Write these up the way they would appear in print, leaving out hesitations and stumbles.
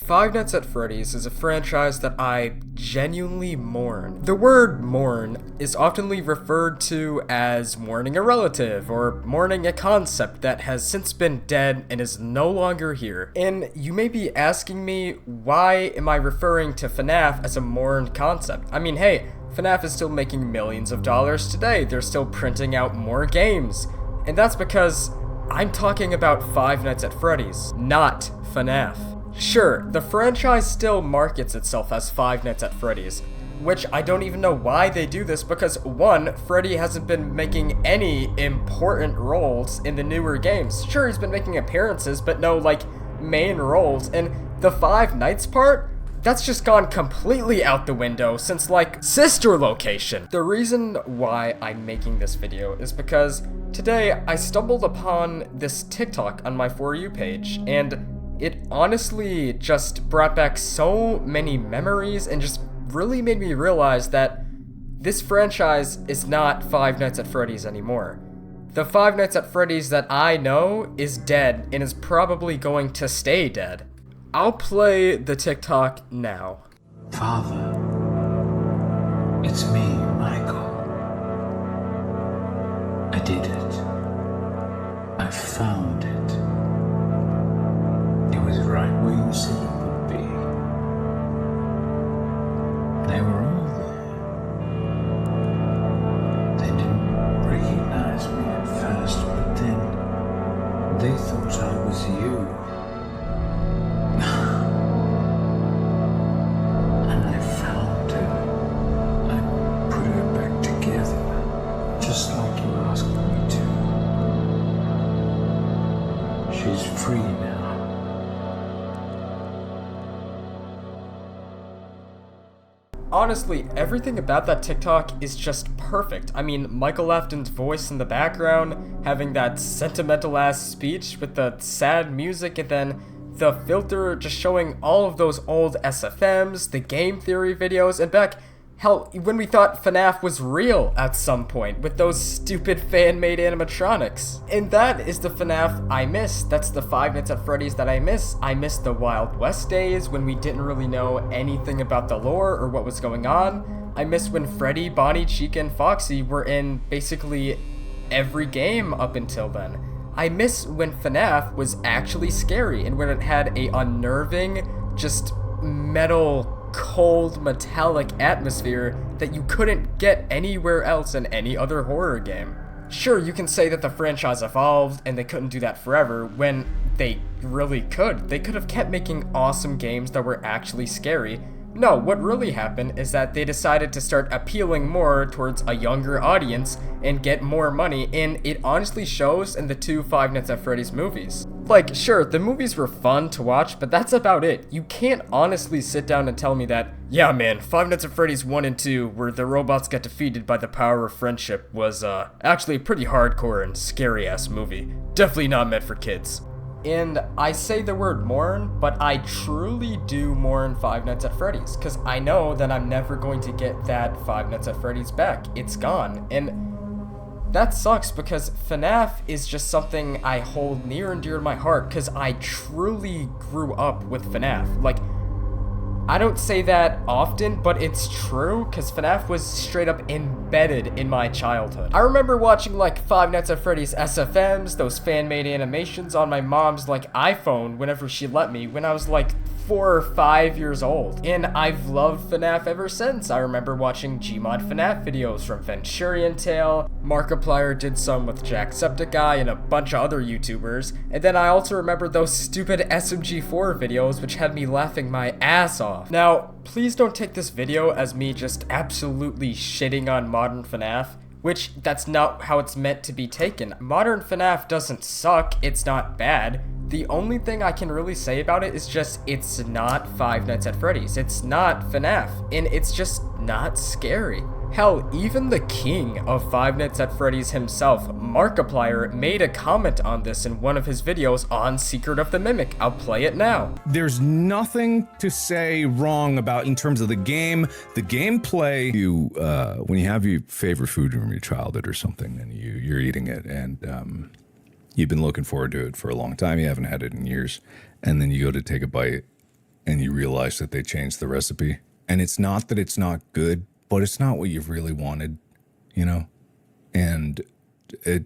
Five Nights at Freddy's is a franchise that I genuinely mourn. The word mourn is oftenly referred to as mourning a relative or mourning a concept that has since been dead and is no longer here. And you may be asking me, why am I referring to FNAF as a mourned concept? I mean, hey, FNAF is still making millions of dollars today. They're still printing out more games. And that's because I'm talking about Five Nights at Freddy's, not FNAF. Sure, the franchise still markets itself as Five Nights at Freddy's, which I don't even know why they do this because, one, Freddy hasn't been making any important roles in the newer games. Sure, he's been making appearances, but no, main roles, and the Five Nights part? That's just gone completely out the window since, Sister Location. The reason why I'm making this video is because today I stumbled upon this TikTok on my For You page, and it honestly just brought back so many memories and just really made me realize that this franchise is not Five Nights at Freddy's anymore. The Five Nights at Freddy's that I know is dead and is probably going to stay dead. I'll play the TikTok now. Father, it's me, Michael. I did it. I found it. It was right where you said it would be. They were all there. They didn't recognize me at first, but then they thought I was you. And I found her. I put her back together, just like you asked me to. She's free now. Honestly, everything about that TikTok is just perfect. I mean, Michael Afton's voice in the background, having that sentimental-ass speech with the sad music, and then the filter just showing all of those old SFMs, the game theory videos, and back, hell, when we thought FNAF was real at some point, with those stupid fan-made animatronics. And that is the FNAF I miss. That's the Five Nights at Freddy's that I miss. I miss the Wild West days when we didn't really know anything about the lore or what was going on. I miss when Freddy, Bonnie, Chica, and Foxy were in basically every game up until then. I miss when FNAF was actually scary and when it had a unnerving, just metal, cold, metallic atmosphere that you couldn't get anywhere else in any other horror game. Sure, you can say that the franchise evolved and they couldn't do that forever when they really could. They could have kept making awesome games that were actually scary. No, what really happened is that they decided to start appealing more towards a younger audience and get more money, and it honestly shows in the two Five Nights at Freddy's movies. Sure, the movies were fun to watch, but that's about it. You can't honestly sit down and tell me that, yeah man, Five Nights at Freddy's 1 and 2, where the robots got defeated by the power of friendship, was actually a pretty hardcore and scary-ass movie. Definitely not meant for kids. And I say the word mourn, but I truly do mourn Five Nights at Freddy's, because I know that I'm never going to get that Five Nights at Freddy's back. It's gone. And that sucks because FNAF is just something I hold near and dear to my heart, because I truly grew up with FNAF. I don't say that often, but it's true, because FNAF was straight up embedded in my childhood. I remember watching Five Nights at Freddy's SFMs, those fan-made animations on my mom's iPhone whenever she let me when I was 4 or 5 years old. And I've loved FNAF ever since. I remember watching Gmod FNAF videos from Venturian Tale, Markiplier did some with Jacksepticeye and a bunch of other YouTubers, and then I also remember those stupid SMG4 videos which had me laughing my ass off. Now, please don't take this video as me just absolutely shitting on modern FNAF, which that's not how it's meant to be taken. Modern FNAF doesn't suck, it's not bad. The only thing I can really say about it is just it's not Five Nights at Freddy's, it's not FNAF, and it's just not scary. Hell, even the king of Five Nights at Freddy's himself, Markiplier, made a comment on this in one of his videos on Secret of the Mimic. I'll play it now. There's nothing to say wrong about in terms of the game, the gameplay. When you have your favorite food from your childhood or something, and you're eating it, and you've been looking forward to it for a long time, you haven't had it in years, and then you go to take a bite, and you realize that they changed the recipe. And it's not that it's not good, but it's not what you really wanted, you know? And it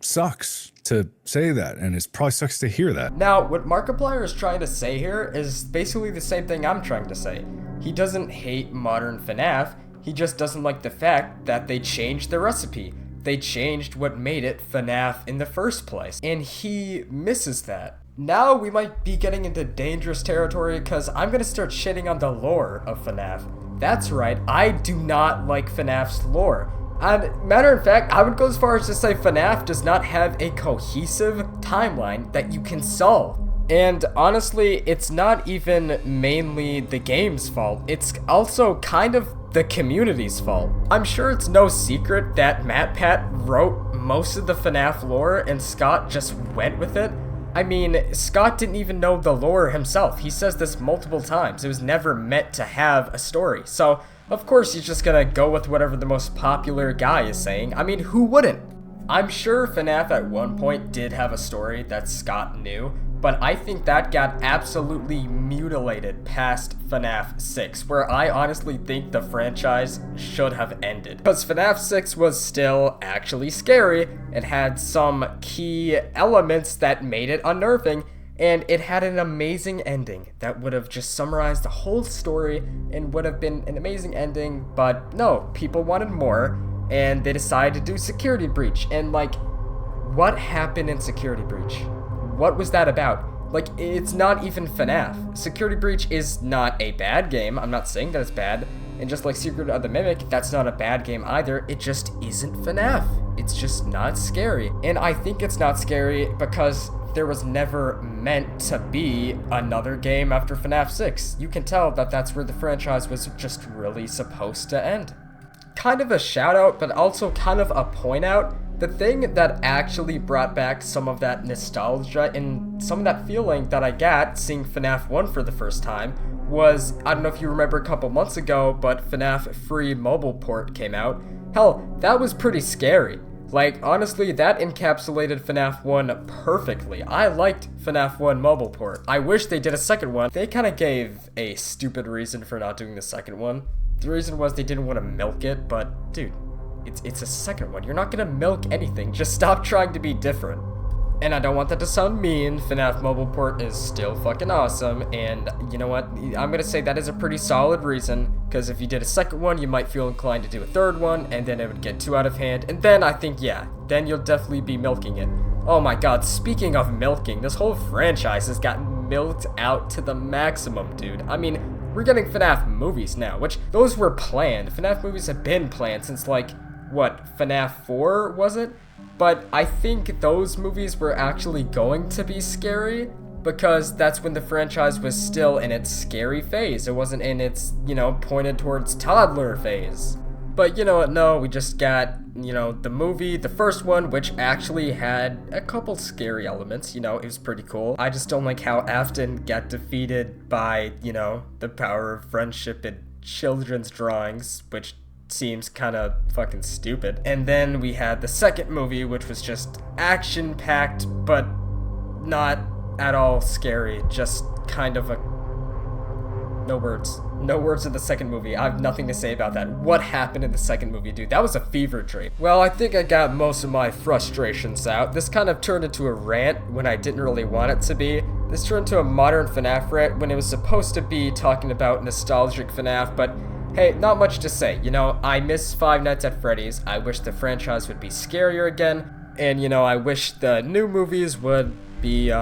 sucks to say that, and it probably sucks to hear that. Now, what Markiplier is trying to say here is basically the same thing I'm trying to say. He doesn't hate modern FNAF, he just doesn't like the fact that they changed the recipe. They changed what made it FNAF in the first place, and he misses that. Now we might be getting into dangerous territory because I'm gonna start shitting on the lore of FNAF. That's right, I do not like FNAF's lore. And matter of fact, I would go as far as to say FNAF does not have a cohesive timeline that you can solve. And honestly, it's not even mainly the game's fault, it's also kind of the community's fault. I'm sure it's no secret that MatPat wrote most of the FNAF lore and Scott just went with it. I mean, Scott didn't even know the lore himself. He says this multiple times. It was never meant to have a story. So, of course, he's just gonna go with whatever the most popular guy is saying. I mean, who wouldn't? I'm sure FNAF at one point did have a story that Scott knew, but I think that got absolutely mutilated past FNAF 6, where I honestly think the franchise should have ended. Because FNAF 6 was still actually scary, it had some key elements that made it unnerving, and it had an amazing ending that would have just summarized the whole story and would have been an amazing ending, but no, people wanted more, and they decided to do Security Breach, and like, what happened in Security Breach? What was that about? Like, it's not even FNAF. Security Breach is not a bad game, I'm not saying that it's bad, and just like Secret of the Mimic, that's not a bad game either, it just isn't FNAF. It's just not scary, and I think it's not scary because there was never meant to be another game after FNAF 6. You can tell that that's where the franchise was just really supposed to end. Kind of a shout out, but also kind of a point out. The thing that actually brought back some of that nostalgia and some of that feeling that I got seeing FNAF 1 for the first time was, I don't know if you remember a couple months ago, but FNAF free mobile port came out. Hell, that was pretty scary. Like, honestly, that encapsulated FNAF 1 perfectly. I liked FNAF 1 mobile port. I wish they did a second one. They kind of gave a stupid reason for not doing the second one. The reason was they didn't want to milk it, but dude, it's a second one. You're not gonna milk anything. Just stop trying to be different. And I don't want that to sound mean. FNAF mobile port is still fucking awesome, and you know what? I'm gonna say that is a pretty solid reason, because if you did a second one, you might feel inclined to do a third one, and then it would get too out of hand, and then I think, yeah, then you'll definitely be milking it. Oh my god, speaking of milking, this whole franchise has gotten milked out to the maximum, dude. I mean, we're getting FNAF movies now, which those were planned. FNAF movies have been planned since, like, what, FNAF 4, was it? But I think those movies were actually going to be scary because that's when the franchise was still in its scary phase. It wasn't in its, pointed towards toddler phase. But you know what, no, we just got, the movie, the first one, which actually had a couple scary elements, it was pretty cool. I just don't like how Afton got defeated by, the power of friendship in children's drawings, which seems kind of fucking stupid. And then we had the second movie, which was just action-packed, but not at all scary, just kind of a... No words. No words in the second movie. I have nothing to say about that. What happened in the second movie, dude? That was a fever dream. Well, I think I got most of my frustrations out. This kind of turned into a rant when I didn't really want it to be. This turned into a modern FNAF rant when it was supposed to be talking about nostalgic FNAF, but hey, not much to say. I miss Five Nights at Freddy's. I wish the franchise would be scarier again. And, I wish the new movies would be,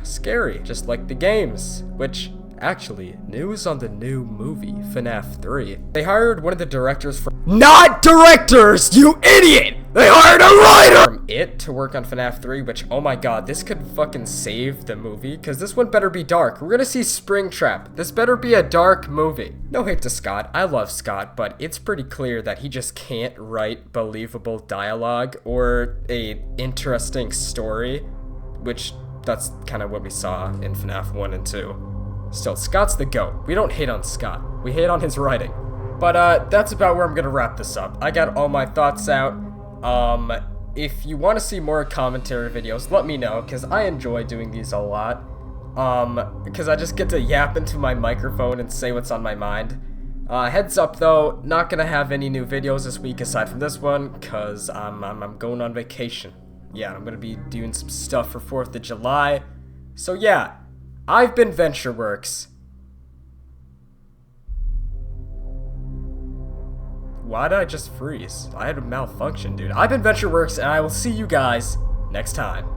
scary, just like the games, which... Actually, news on the new movie, FNAF 3. They hired one of the directors from— NOT DIRECTORS, you idiot! They hired a writer! From It to work on FNAF 3, which, oh my god, this could fucking save the movie, because this one better be dark. We're gonna see Springtrap. This better be a dark movie. No hate to Scott, I love Scott, but it's pretty clear that he just can't write believable dialogue or a interesting story, which that's kind of what we saw in FNAF 1 and 2. Still, Scott's the GOAT. We don't hate on Scott. We hate on his writing. But, that's about where I'm gonna wrap this up. I got all my thoughts out. If you want to see more commentary videos, let me know, because I enjoy doing these a lot. because I just get to yap into my microphone and say what's on my mind. Heads up though, not gonna have any new videos this week aside from this one, cause I'm going on vacation. Yeah, I'm gonna be doing some stuff for 4th of July. So yeah, I've been VentureWorks. Why did I just freeze? I had a malfunction, dude. I've been VentureWorks, and I will see you guys next time.